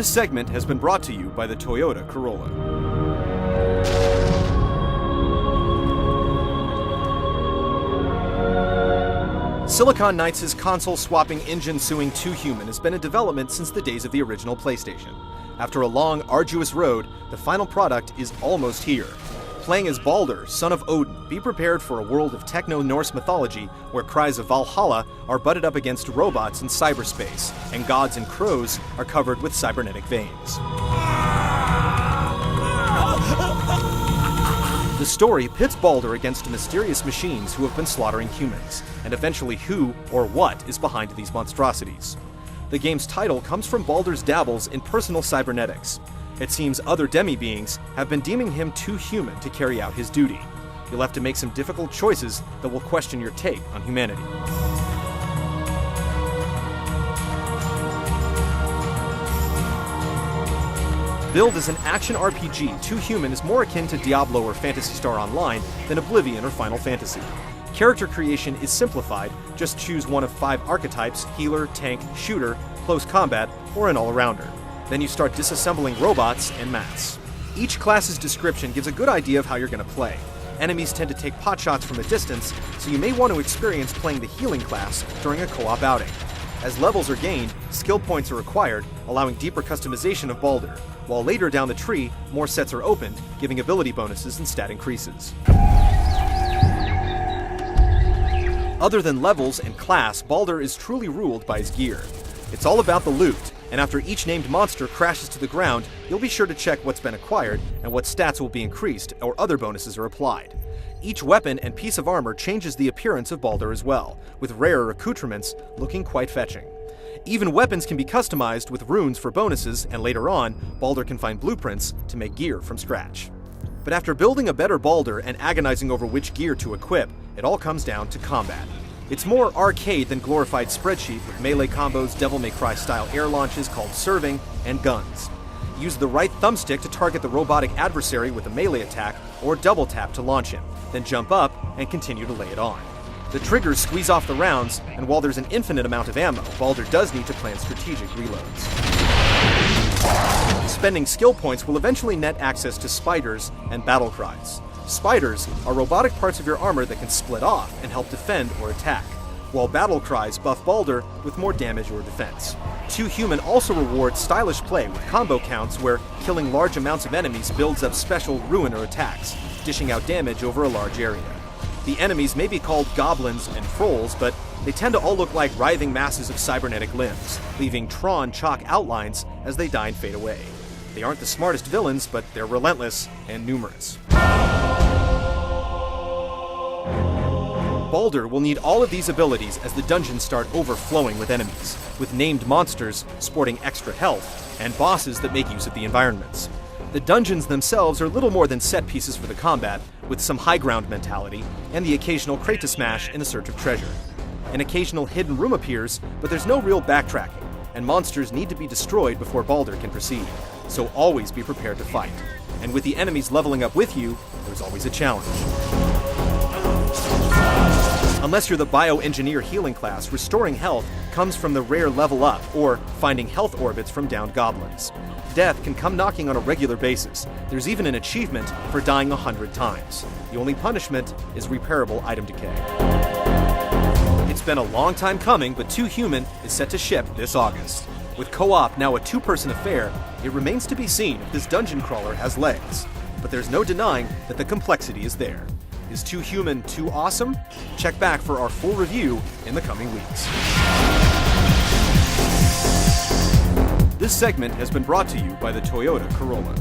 This segment has been brought to you by the Toyota Corolla. Silicon Knights' console-swapping, engine-suing 2 Human has been in development since the days of the original PlayStation. After a long, arduous road, the final product is almost here. Playing as Baldur, son of Odin, be prepared for a world of techno-Norse mythology where cries of Valhalla are butted up against robots in cyberspace, and gods and crows are covered with cybernetic veins. The story pits Baldur against mysterious machines who have been slaughtering humans, and eventually who or what is behind these monstrosities. The game's title comes from Baldur's dabbles in personal cybernetics. It seems other demi-beings have been deeming him too human to carry out his duty. You'll have to make some difficult choices that will question your take on humanity. Billed as an action RPG, 2 Human is more akin to Diablo or Phantasy Star Online than Oblivion or Final Fantasy. Character creation is simplified, just choose one of 5 archetypes: healer, tank, shooter, close combat, or an all-rounder. Then you start disassembling robots en masse. Each class's description gives a good idea of how you're going to play. Enemies tend to take potshots from a distance, so you may want to experience playing the healing class during a co-op outing. As levels are gained, skill points are required, allowing deeper customization of Baldur, while later down the tree, more sets are opened, giving ability bonuses and stat increases. Other than levels and class, Baldur is truly ruled by his gear. It's all about the loot, and after each named monster crashes to the ground, you'll be sure to check what's been acquired and what stats will be increased or other bonuses are applied. Each weapon and piece of armor changes the appearance of Baldur as well, with rarer accoutrements looking quite fetching. Even weapons can be customized with runes for bonuses, and later on, Baldur can find blueprints to make gear from scratch. But after building a better Baldur and agonizing over which gear to equip, it all comes down to combat. It's more arcade than glorified spreadsheet, with melee combos, Devil May Cry style air launches called serving, and guns. Use the right thumbstick to target the robotic adversary with a melee attack, or double tap to launch him, then jump up and continue to lay it on. The triggers squeeze off the rounds, and while there's an infinite amount of ammo, Baldur does need to plan strategic reloads. Spending skill points will eventually net access to spiders and battle cries. Spiders are robotic parts of your armor that can split off and help defend or attack, while battle cries buff Baldur with more damage or defense. 2 Human also rewards stylish play with combo counts where killing large amounts of enemies builds up special ruin or attacks, dishing out damage over a large area. The enemies may be called goblins and trolls, but they tend to all look like writhing masses of cybernetic limbs, leaving Tron chalk outlines as they die and fade away. They aren't the smartest villains, but they're relentless and numerous. Baldur will need all of these abilities as the dungeons start overflowing with enemies, with named monsters sporting extra health, and bosses that make use of the environments. The dungeons themselves are little more than set pieces for the combat, with some high ground mentality, and the occasional crate to smash in a search of treasure. An occasional hidden room appears, but there's no real backtracking, and monsters need to be destroyed before Baldur can proceed, so always be prepared to fight. And with the enemies leveling up with you, there's always a challenge. Unless you're the bioengineer healing class, restoring health comes from the rare level up, or finding health orbits from downed goblins. Death can come knocking on a regular basis. There's even an achievement for dying 100 times. The only punishment is repairable item decay. It's been a long time coming, but 2 Human is set to ship this August. With co-op now a 2-person affair, it remains to be seen if this dungeon crawler has legs. But there's no denying that the complexity is there. Is 2 Human too awesome? Check back for our full review in the coming weeks. This segment has been brought to you by the Toyota Corolla.